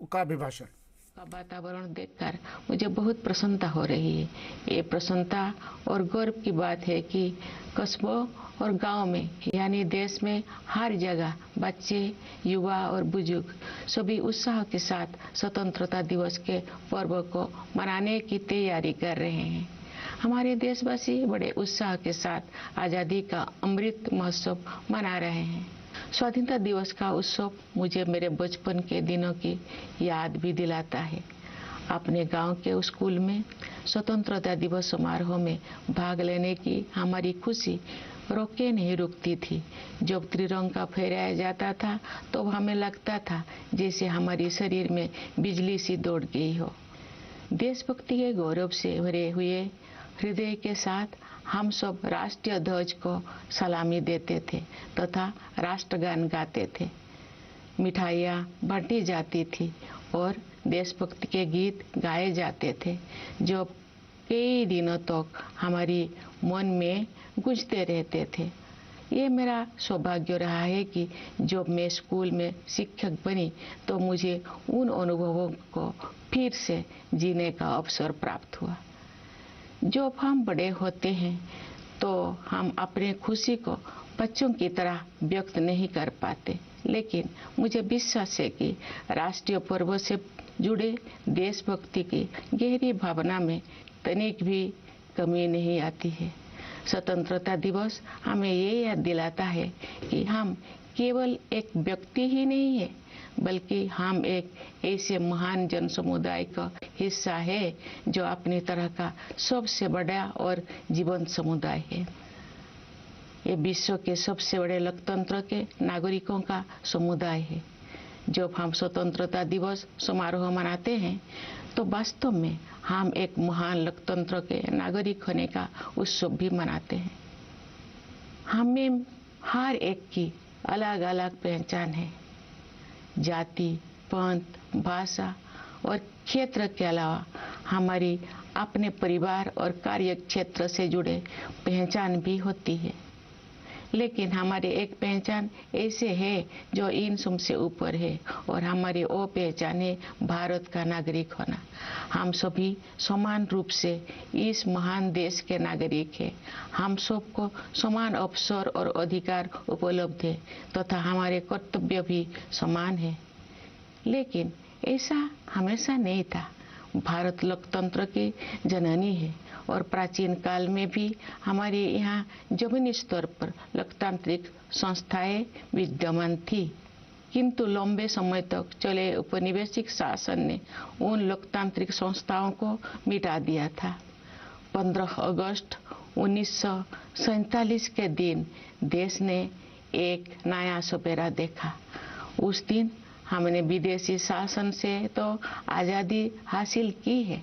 का अभिभाषण का वातावरण देखकर मुझे बहुत प्रसन्नता हो रही है। ये प्रसन्नता और गर्व की बात है कि कस्बों और गांव में यानी देश में हर जगह बच्चे, युवा और बुजुर्ग सभी उत्साह के साथ स्वतंत्रता दिवस के पर्व को मनाने की तैयारी कर रहे हैं। हमारे देशवासी बड़े उत्साह के साथ आज़ादी का अमृत महोत्सव मना रहे हैं। स्वाधीनता दिवस का उत्सव मुझे मेरे बचपन के दिनों की याद भी दिलाता है। अपने गांव के स्कूल में स्वतंत्रता दिवस समारोह में भाग लेने की हमारी खुशी रोके नहीं रुकती थी। जब त्रिरंगा फहराया जाता था तो हमें लगता था जैसे हमारे शरीर में बिजली सी दौड़ गई हो। देशभक्ति के गौरव से भरे हुए हृदय के साथ हम सब राष्ट्रीय ध्वज को सलामी देते थे तथा राष्ट्रगान गाते थे। मिठाइयाँ बांटी जाती थी और देशभक्ति के गीत गाए जाते थे जो कई दिनों तक हमारी मन में गूंजते रहते थे। ये मेरा सौभाग्य रहा है कि जब मैं स्कूल में शिक्षक बनी तो मुझे उन अनुभवों को फिर से जीने का अवसर प्राप्त हुआ। जब हम बड़े होते हैं तो हम अपने खुशी को बच्चों की तरह व्यक्त नहीं कर पाते, लेकिन मुझे विश्वास है कि राष्ट्रीय पर्व से जुड़े देशभक्ति की गहरी भावना में तनिक भी कमी नहीं आती है। स्वतंत्रता दिवस हमें ये याद दिलाता है कि हम केवल एक व्यक्ति ही नहीं है, बल्कि हम एक ऐसे महान जन समुदाय का हिस्सा है जो अपनी तरह का सबसे बड़ा और जीवंत समुदाय है। ये विश्व के सबसे बड़े लोकतंत्र के नागरिकों का समुदाय है। जब हम स्वतंत्रता दिवस समारोह मनाते हैं तो वास्तव में हम एक महान लोकतंत्र के नागरिक होने का उत्सव भी मनाते हैं। हमें हर एक की अलग अलग पहचान है। जाति, पंथ, भाषा और क्षेत्र के अलावा हमारी अपने परिवार और कार्य क्षेत्र से जुड़े पहचान भी होती है, लेकिन हमारी एक पहचान ऐसे है जो इन सब से ऊपर है और हमारी वो पहचान है भारत का नागरिक होना। हम सभी समान रूप से इस महान देश के नागरिक हैं। हम सबको समान अवसर और अधिकार उपलब्ध है तथा हमारे कर्तव्य भी समान है, लेकिन ऐसा हमेशा नहीं था। भारत लोकतंत्र की जननी है और प्राचीन काल में भी हमारे यहाँ जमीनी स्तर पर लोकतांत्रिक संस्थाएं विद्यमान थी, किंतु लंबे समय तक चले औपनिवेशिक शासन ने उन लोकतांत्रिक संस्थाओं को मिटा दिया था। 15 अगस्त 1947 के दिन देश ने एक नया सवेरा देखा। उस दिन हमने विदेशी शासन से तो आज़ादी हासिल की है,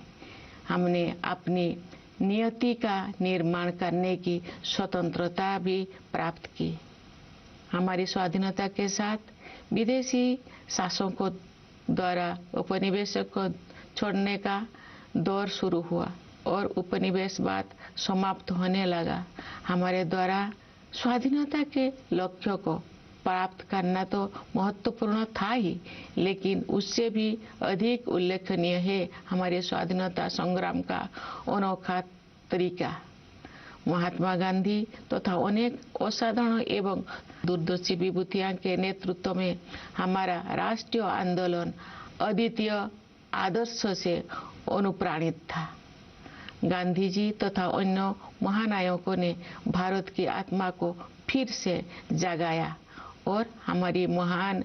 हमने अपनी नियति का निर्माण करने की स्वतंत्रता भी प्राप्त की। हमारी स्वाधीनता के साथ विदेशी शासकों द्वारा उपनिवेशक को छोड़ने का दौर शुरू हुआ और उपनिवेशवाद समाप्त होने लगा। हमारे द्वारा स्वाधीनता के लक्ष्यों को प्राप्त करना तो महत्वपूर्ण था ही, लेकिन उससे भी अधिक उल्लेखनीय है हमारे स्वाधीनता संग्राम का अनोखा तरीका। महात्मा गांधी तथा अनेक असाधारण एवं दूरदर्शी विभूतियों के नेतृत्व में हमारा राष्ट्रीय आंदोलन अद्वितीय आदर्श से अनुप्राणित था। गांधी जी तथा अन्य महानायकों ने भारत की आत्मा को फिर से जगाया और हमारी महान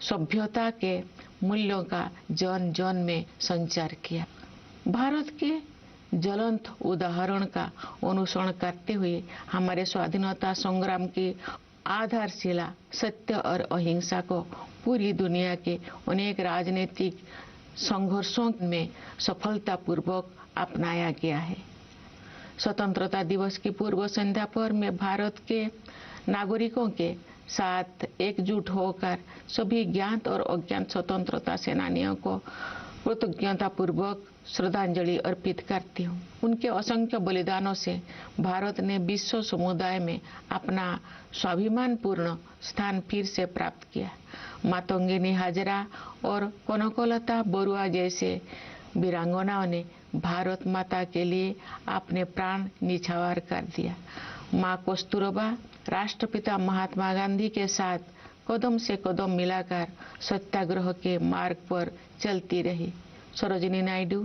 सभ्यता के मूल्यों का जन जन में संचार किया। भारत के ज्वलंत उदाहरण का अनुसरण करते हुए हमारे स्वाधीनता संग्राम की आधारशिला सत्य और अहिंसा को पूरी दुनिया के अनेक राजनीतिक संघर्षों में सफलतापूर्वक अपनाया गया है। स्वतंत्रता दिवस की पूर्व संध्या पर मैं भारत के नागरिकों के साथ एकजुट होकर सभी ज्ञात और अज्ञात स्वतंत्रता सेनानियों को कृतज्ञता पूर्वक श्रद्धांजलि अर्पित करती हूँ। उनके असंख्य बलिदानों से भारत ने विश्व समुदाय में अपना स्वाभिमानपूर्ण स्थान फिर से प्राप्त किया। मातंगिनी हाजरा और कनकलता बरुआ जैसे वीरांगनाओं ने भारत माता के लिए अपने प्राण निछावर कर दिया। माँ कस्तूरबा राष्ट्रपिता महात्मा गांधी के साथ कदम से कदम मिलाकर सत्याग्रह के मार्ग पर चलती रही। सरोजिनी नायडू,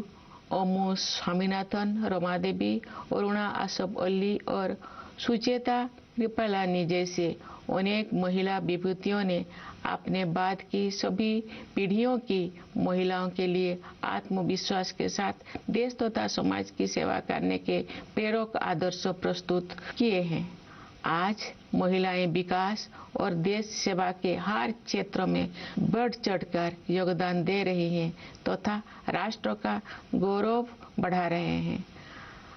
अमू स्वामीनाथन, रमा देवी, अरुणा आसफ अली और सुचेता कृपलानी जैसे अनेक महिला विभूतियों ने अपने बाद की सभी पीढ़ियों की महिलाओं के लिए आत्मविश्वास के साथ देश तथा समाज की सेवा करने के प्रेरक आदर्श प्रस्तुत किए हैं। आज महिलाएं विकास और देश सेवा के हर क्षेत्र में बढ़ चढ़कर योगदान दे रही हैं तथा राष्ट्र का गौरव बढ़ा रहे हैं।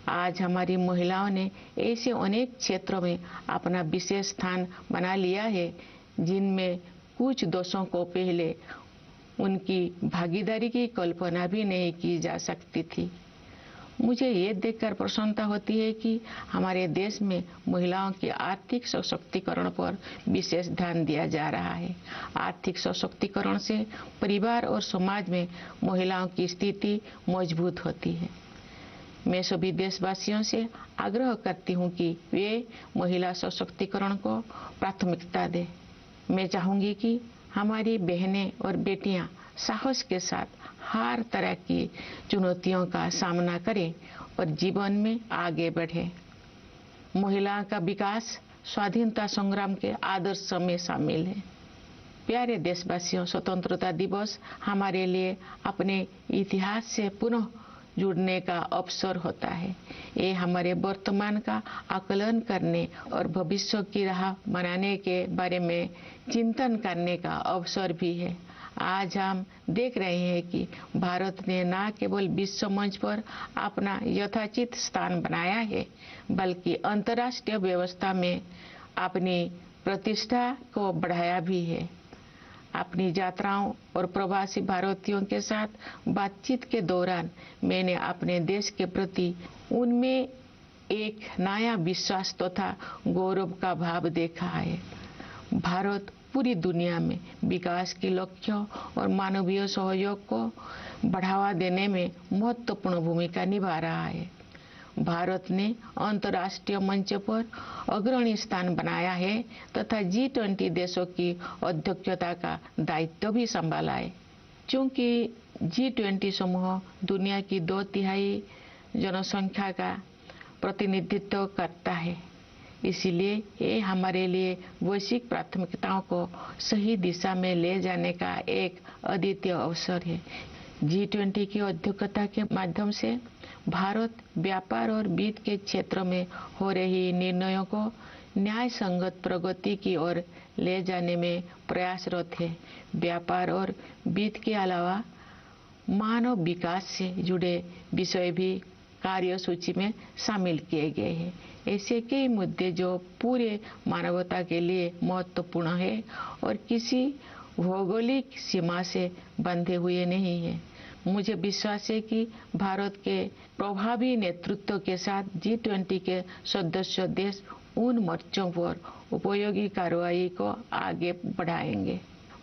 आज हमारी महिलाओं ने ऐसे अनेक क्षेत्रों में अपना विशेष स्थान बना लिया है जिनमें कुछ दशकों को पहले उनकी भागीदारी की कल्पना भी नहीं की जा सकती थी। मुझे ये देखकर प्रसन्नता होती है कि हमारे देश में महिलाओं के आर्थिक सशक्तिकरण पर विशेष ध्यान दिया जा रहा है। आर्थिक सशक्तिकरण से परिवार और समाज में महिलाओं की स्थिति मजबूत होती है। मैं सभी देशवासियों से आग्रह करती हूँ कि वे महिला सशक्तिकरण को प्राथमिकता दें। मैं चाहूँगी कि हमारी बहनें और बेटियाँ साहस के साथ हर तरह की चुनौतियों का सामना करें और जीवन में आगे बढ़ें। महिलाओं का विकास स्वाधीनता संग्राम के आदर्श में शामिल है। प्यारे देशवासियों, स्वतंत्रता दिवस हमारे लिए अपने इतिहास से पुनः जुड़ने का अवसर होता है। ये हमारे वर्तमान का आकलन करने और भविष्य की राह बनाने के बारे में चिंतन करने का अवसर भी है। आज हम देख रहे हैं कि भारत ने न केवल विश्व मंच पर अपना यथाचित स्थान बनाया है, बल्कि अंतर्राष्ट्रीय व्यवस्था में अपनी प्रतिष्ठा को बढ़ाया भी है। अपनी यात्राओं और प्रवासी भारतीयों के साथ बातचीत के दौरान मैंने अपने देश के प्रति उनमें एक नया विश्वास तथा गौरव का भाव देखा है। भारत पूरी दुनिया में विकास के लक्ष्यों और मानवीय सहयोग को बढ़ावा देने में महत्वपूर्ण भूमिका निभा रहा है। भारत ने अंतर्राष्ट्रीय मंच पर अग्रणी स्थान बनाया है तथा G20 देशों की अध्यक्षता का दायित्व भी संभाला है। क्योंकि G20 समूह दुनिया की 2/3 जनसंख्या का प्रतिनिधित्व करता है, इसलिए ये हमारे लिए वैश्विक प्राथमिकताओं को सही दिशा में ले जाने का एक अद्वितीय अवसर है। G20 की अध्यक्षता के माध्यम से भारत व्यापार और वित्त के क्षेत्र में हो रही निर्णयों को न्याय संगत प्रगति की ओर ले जाने में प्रयासरत है। व्यापार और वित्त के अलावा मानव विकास से जुड़े विषय भी कार्यसूची में शामिल किए गए हैं। ऐसे कई मुद्दे जो पूरे मानवता के लिए महत्वपूर्ण है और किसी भौगोलिक सीमा से बंधे हुए नहीं है। मुझे विश्वास है कि भारत के प्रभावी नेतृत्व के साथ G20 के सदस्य देश उन मोर्चों पर उपयोगी कार्रवाई को आगे बढ़ाएंगे।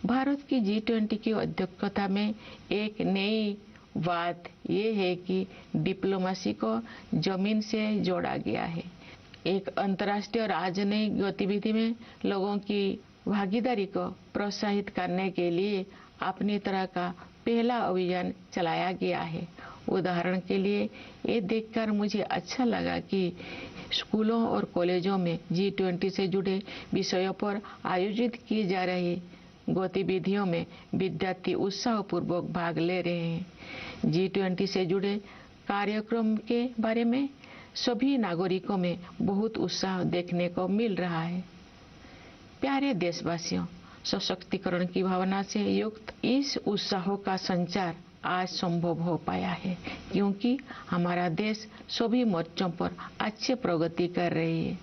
भारत की G20 की अध्यक्षता में एक नई बात यह है कि डिप्लोमेसी को जमीन से जोड़ा गया है। एक अंतर्राष्ट्रीय राजनयिक गतिविधि में लोगों की भागीदारी को प्रोत्साहित करने के लिए अपनी तरह का पहला अभियान चलाया गया है। उदाहरण के लिए ये देखकर मुझे अच्छा लगा कि स्कूलों और कॉलेजों में G20 से जुड़े विषयों पर आयोजित की जा रही गतिविधियों में विद्यार्थी उत्साहपूर्वक भाग ले रहे हैं। G20 से जुड़े कार्यक्रम के बारे में सभी नागरिकों में बहुत उत्साह देखने को मिल रहा है। प्यारे देशवासियों, सशक्तिकरण की भावना से युक्त इस उत्साह का संचार आज संभव हो पाया है क्योंकि हमारा देश सभी मोर्चों पर अच्छी प्रगति कर रही है।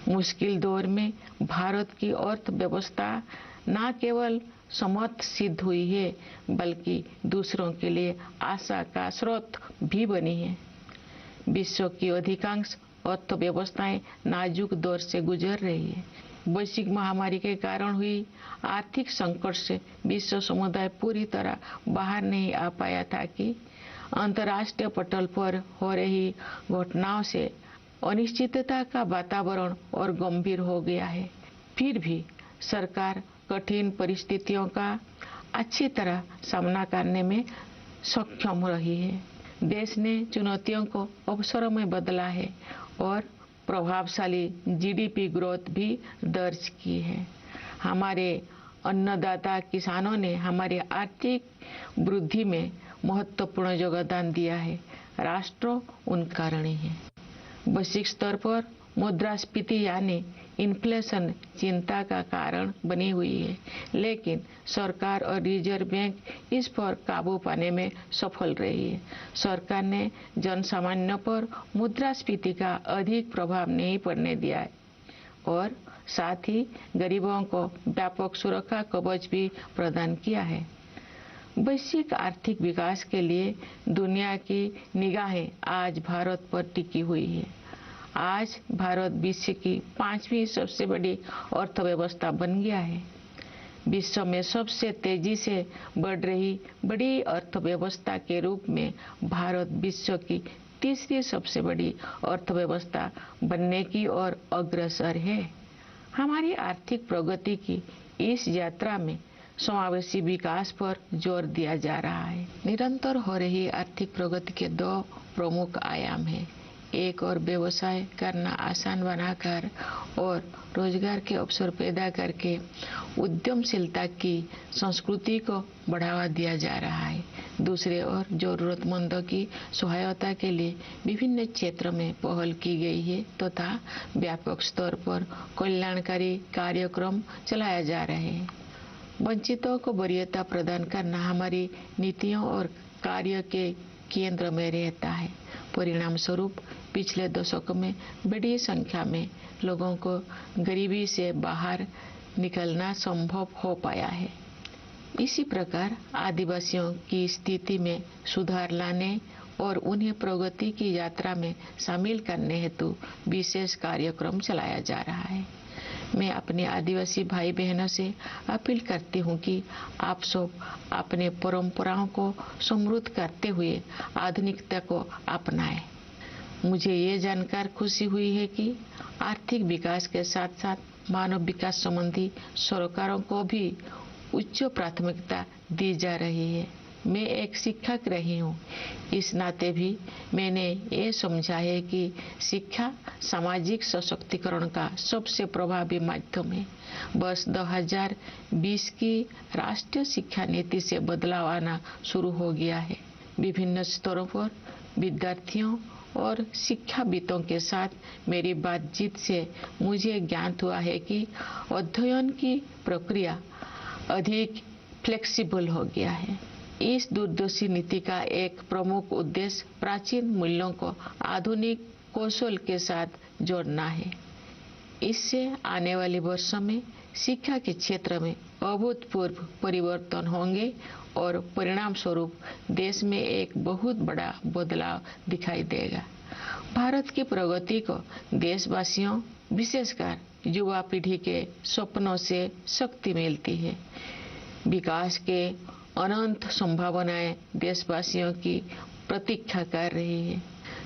मुश्किल दौर में भारत की अर्थव्यवस्था न केवल समर्थ सिद्ध हुई है, बल्कि दूसरों के लिए आशा का स्रोत भी बनी है। विश्व की अधिकांश अर्थव्यवस्थाएं नाजुक दौर से गुजर रही है। वैश्विक महामारी के कारण हुई आर्थिक संकट से विश्व समुदाय पूरी तरह बाहर नहीं आ पाया था कि अंतर्राष्ट्रीय पटल पर हो रही घटनाओं से अनिश्चितता का वातावरण और गंभीर हो गया है। फिर भी सरकार कठिन परिस्थितियों का अच्छी तरह सामना करने में सक्षम रही है। देश ने चुनौतियों को अवसरों में बदला है और प्रभावशाली जीडीपी ग्रोथ भी दर्ज की है। हमारे अन्नदाता किसानों ने हमारी आर्थिक वृद्धि में महत्वपूर्ण योगदान दिया है। राष्ट्र उनका ऋणी है। वैश्विक स्तर पर मुद्रास्फीति यानी इन्फ्लेशन चिंता का कारण बनी हुई है, लेकिन सरकार और रिजर्व बैंक इस पर काबू पाने में सफल रही है। सरकार ने जनसामान्य पर मुद्रास्फीति का अधिक प्रभाव नहीं पड़ने दिया है और साथ ही गरीबों को व्यापक सुरक्षा कवच भी प्रदान किया है। वैश्विक आर्थिक विकास के लिए दुनिया की निगाहें आज भारत पर टिकी हुई है। आज भारत विश्व की 5वीं सबसे बड़ी अर्थव्यवस्था बन गया है। विश्व में सबसे तेजी से बढ़ रही बड़ी अर्थव्यवस्था के रूप में भारत विश्व की 3री सबसे बड़ी अर्थव्यवस्था बनने की ओर अग्रसर है। हमारी आर्थिक प्रगति की इस यात्रा में समावेशी विकास पर जोर दिया जा रहा है। निरंतर हो रही आर्थिक प्रगति के 2 प्रमुख आयाम हैं। एक और व्यवसाय करना आसान बनाकर और रोजगार के अवसर पैदा करके उद्यमशीलता की संस्कृति को बढ़ावा दिया जा रहा है। दूसरे ओर जरूरतमंदों की सहायता के लिए विभिन्न क्षेत्रों में पहल की गई है तथा व्यापक स्तर पर कल्याणकारी कार्यक्रम चलाया जा रहे हैं। वंचितों को वरीयता प्रदान करना हमारी नीतियों और कार्य के केंद्र में रहता है। परिणाम स्वरूप पिछले दशकों में बड़ी संख्या में लोगों को गरीबी से बाहर निकलना संभव हो पाया है। इसी प्रकार आदिवासियों की स्थिति में सुधार लाने और उन्हें प्रगति की यात्रा में शामिल करने हेतु विशेष कार्यक्रम चलाया जा रहा है। मैं अपने आदिवासी भाई बहनों से अपील करती हूँ कि आप सब अपने परंपराओं को समृद्ध करते हुए आधुनिकता को अपनाएं। मुझे ये जानकर खुशी हुई है कि आर्थिक विकास के साथ साथ मानव विकास संबंधी सरकारों को भी उच्च प्राथमिकता दी जा रही है। मैं एक शिक्षक रही हूँ, इस नाते भी मैंने ये समझा है कि शिक्षा सामाजिक सशक्तिकरण का सबसे प्रभावी माध्यम है। वर्ष 2020 की राष्ट्रीय शिक्षा नीति से बदलाव आना शुरू हो गया है। विभिन्न स्तरों पर विद्यार्थियों और शिक्षाविदों के साथ मेरी बातचीत से मुझे ज्ञात हुआ है कि अध्ययन की प्रक्रिया अधिक फ्लेक्सिबल हो गया है। इस दूरदर्शी नीति का एक प्रमुख उद्देश्य प्राचीन मूल्यों को आधुनिक कौशल के साथ जोड़ना है। इससे आने वाले वर्षों में शिक्षा के क्षेत्र में अभूतपूर्व परिवर्तन होंगे और परिणाम स्वरूप देश में एक बहुत बड़ा बदलाव दिखाई देगा। भारत की प्रगति को देशवासियों, विशेषकर युवा पीढ़ी के सपनों से शक्ति मिलती है। विकास के अनंत संभावनाएं देशवासियों की प्रतीक्षा कर रही है।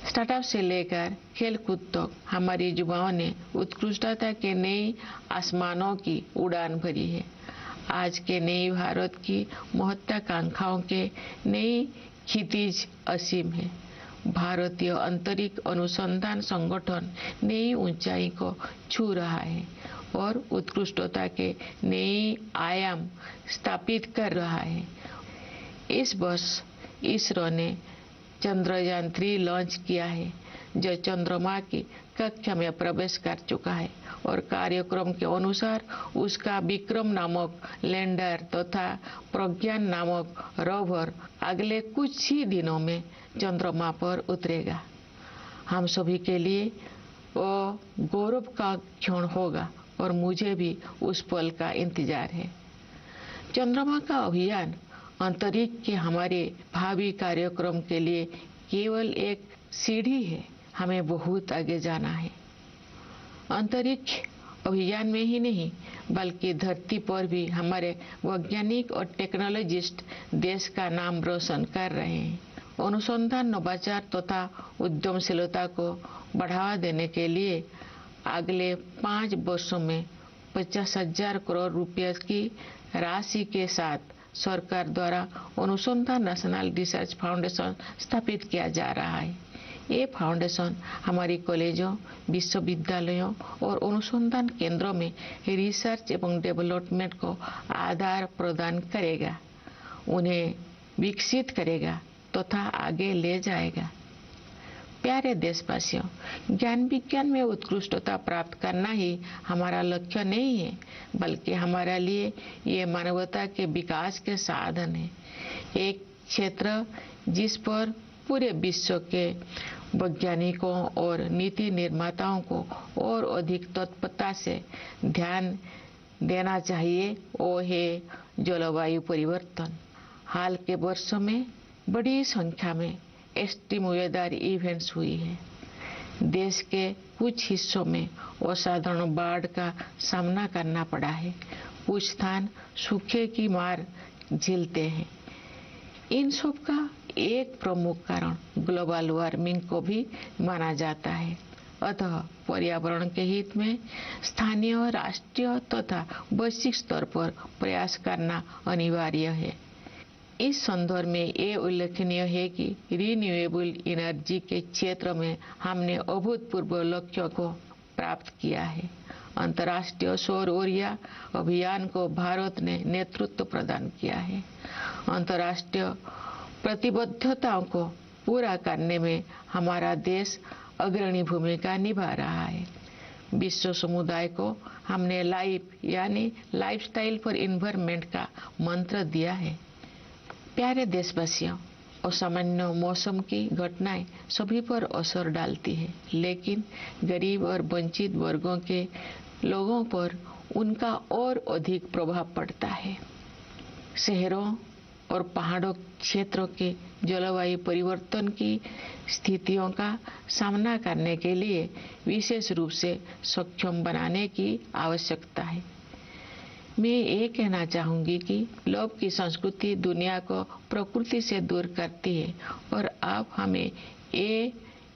स्टार्टअप से लेकर खेलकूद तक हमारे युवाओं ने उत्कृष्टता के नए आसमानों की उड़ान भरी है। आज के नए भारत की महत्वाकांक्षाओं के नई क्षितिज असीम है। भारतीय अंतरिक्ष अनुसंधान संगठन नई ऊंचाई को छू रहा है और उत्कृष्टता के नए आयाम स्थापित कर रहा है। इस वर्ष इसरो ने चंद्रयान 3 लॉन्च किया है, जो चंद्रमा की कक्षा में प्रवेश कर चुका है और कार्यक्रम के अनुसार उसका विक्रम नामक लैंडर तथा प्रज्ञान नामक रोवर अगले कुछ ही दिनों में चंद्रमा पर उतरेगा। हम सभी के लिए वो गौरव का क्षण होगा और मुझे भी उस पल का इंतजार है। चंद्रमा का अभियान अंतरिक्ष के हमारे भावी कार्यक्रम के लिए केवल एक सीढ़ी है। हमें बहुत आगे जाना है। अंतरिक्ष अभियान में ही नहीं बल्कि धरती पर भी हमारे वैज्ञानिक और टेक्नोलॉजिस्ट देश का नाम रोशन कर रहे हैं। अनुसंधान, नवाचार तथा उद्यमशीलता को बढ़ावा देने के लिए अगले 5 वर्षों में 50,000 करोड़ रुपये की राशि के साथ सरकार द्वारा अनुसंधान नेशनल रिसर्च फाउंडेशन स्थापित किया जा रहा है। ये फाउंडेशन हमारी कॉलेजों, विश्वविद्यालयों और अनुसंधान केंद्रों में रिसर्च एवं डेवलपमेंट को आधार प्रदान करेगा, उन्हें विकसित करेगा तथा आगे ले जाएगा। प्यारे देशवासियों, ज्ञान विज्ञान में उत्कृष्टता प्राप्त करना ही हमारा लक्ष्य नहीं है, बल्कि हमारे लिए ये मानवता के विकास के साधन है। एक क्षेत्र जिस पर पूरे विश्व के वैज्ञानिकों और नीति निर्माताओं को और अधिक तत्परता से ध्यान देना चाहिए, वो है जलवायु परिवर्तन। हाल के वर्षों में बड़ी संख्या में एक्सट्रीम वेदर इवेंट्स हुई है। देश के कुछ हिस्सों में असाधारण बाढ़ का सामना करना पड़ा है। कुछ स्थान सूखे की मार झेलते हैं। इन सब का एक प्रमुख कारण ग्लोबल वार्मिंग को भी माना जाता है। अतः पर्यावरण के हित में स्थानीय, राष्ट्रीय तथा वैश्विक स्तर पर प्रयास करना अनिवार्य है। इस संदर्भ में ये उल्लेखनीय है कि रिन्यूएबल एनर्जी के क्षेत्र में हमने अभूतपूर्व लक्ष्यों को प्राप्त किया है। अंतर्राष्ट्रीय सौर ऊर्जा अभियान को भारत ने नेतृत्व प्रदान किया है। अंतर्राष्ट्रीय प्रतिबद्धताओं को पूरा करने में हमारा देश अग्रणी भूमिका निभा रहा है। विश्व समुदाय को हमने लाइफ यानी लाइफस्टाइल फॉर एनवायरनमेंट का मंत्र दिया है। प्यारे देशवासियों, असामान्य मौसम की घटनाएं सभी पर असर डालती है, लेकिन गरीब और वंचित वर्गों के लोगों पर उनका और अधिक प्रभाव पड़ता है। शहरों और पहाड़ों क्षेत्रों के जलवायु परिवर्तन की स्थितियों का सामना करने के लिए विशेष रूप से सक्षम बनाने की आवश्यकता है। मैं ये कहना चाहूंगी कि लोभ की संस्कृति दुनिया को प्रकृति से दूर करती है और अब हमें ये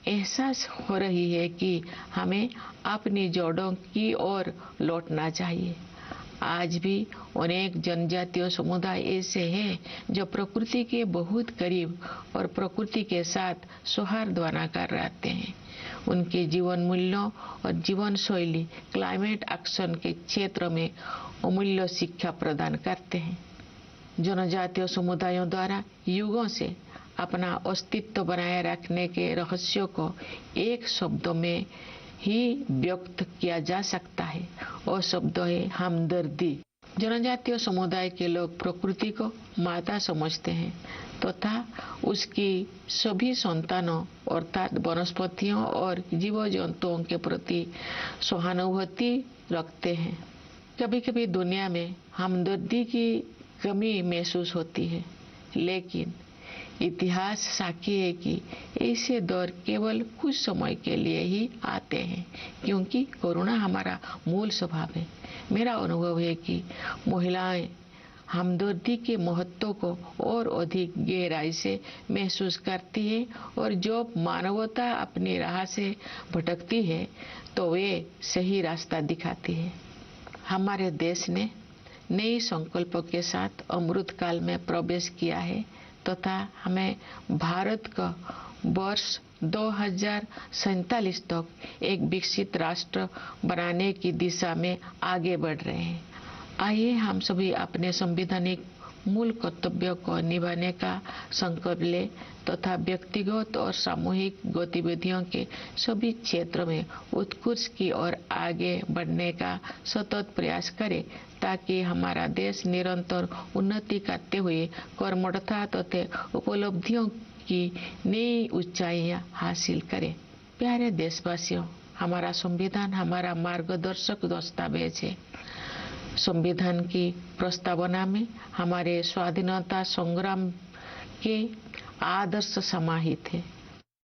एहसास हो रही है कि हमें अपनी जड़ों की ओर लौटना चाहिए। आज भी अनेक जनजातीय समुदाय ऐसे हैं जो प्रकृति के बहुत करीब और प्रकृति के साथ सौहार्द बनाकर रहते हैं। उनके जीवन मूल्यों और जीवन शैली क्लाइमेट एक्शन के क्षेत्र में अमूल्य शिक्षा प्रदान करते हैं। जनजातीय समुदायों द्वारा युगों से अपना अस्तित्व बनाए रखने के रहस्यों को एक शब्द में ही व्यक्त किया जा सकता है और शब्द है हमदर्दी। जनजातीय समुदाय के लोग प्रकृति को माता समझते हैं तथा उसकी सभी संतानों अर्थात वनस्पतियों और जीव जंतुओं के प्रति सहानुभूति रखते हैं। कभी कभी दुनिया में हमदर्दी की कमी महसूस होती है, लेकिन इतिहास साक्षी है कि ऐसे दौर केवल कुछ समय के लिए ही आते हैं, क्योंकि करुणा हमारा मूल स्वभाव है। मेरा अनुभव है कि महिलाएं हमदर्दी के महत्व को और अधिक गहराई से महसूस करती है और जब मानवता अपनी राह से भटकती है तो वे सही रास्ता दिखाती है। हमारे देश ने नए संकल्पों के साथ अमृत काल में प्रवेश किया है तथा हमें भारत का वर्ष 2047 तक एक विकसित राष्ट्र बनाने की दिशा में आगे बढ़ रहे हैं। आइए हम सभी अपने संवैधानिक मूल कर्तव्यों को निभाने का संकल्प लें तथा व्यक्तिगत और सामूहिक गतिविधियों के सभी क्षेत्रों में उत्कृष्ट की ओर आगे बढ़ने का सतत प्रयास करें, ताकि हमारा देश निरंतर उन्नति करते हुए कर्मठता तथा उपलब्धियों की नई ऊंचाइयां हासिल करे। प्यारे देशवासियों, हमारा संविधान हमारा मार्गदर्शक दस्तावेज है। संविधान की प्रस्तावना में हमारे स्वाधीनता संग्राम के आदर्श समाहित है।